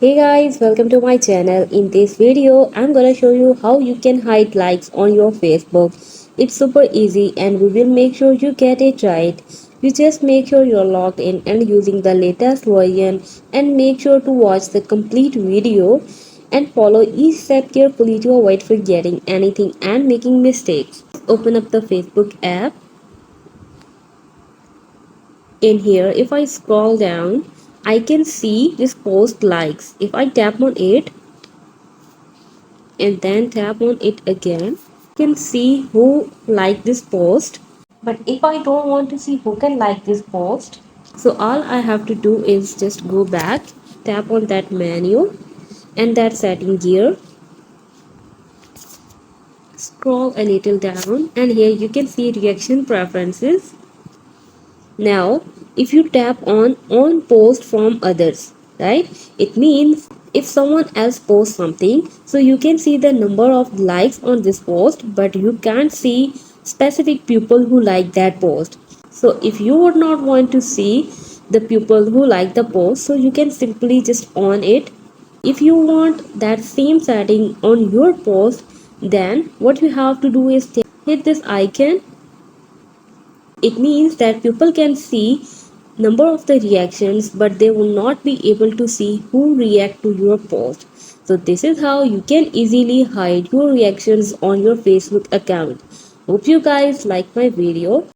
Hey guys, welcome to my channel. In this video, I'm gonna show you how you can hide likes on your Facebook. It's super easy and we will make sure you get it right. You just make sure you're logged in and using the latest version and make sure to watch the complete video and follow each step carefully to avoid forgetting anything and making mistakes. Open up the Facebook app. In here, if I scroll down, I can see this post likes. If I tap on it, and then tap on it again, you can see who liked this post. But if I don't want to see who can like this post, so all I have to do is just go back, tap on that menu and that setting gear, scroll a little down, and here you can see reaction preferences. Now if you tap on post from others, right, it means if someone else posts something, so you can see the number of likes on this post, but you can't see specific people who like that post. So if you would not want to see the people who like the post, so you can simply just on it. If you want that same setting on your post, then what you have to do is hit this icon. It means that people can see number of the reactions, but they will not be able to see who react to your post. So this is how you can easily hide your reactions on your Facebook account. Hope you guys like my video.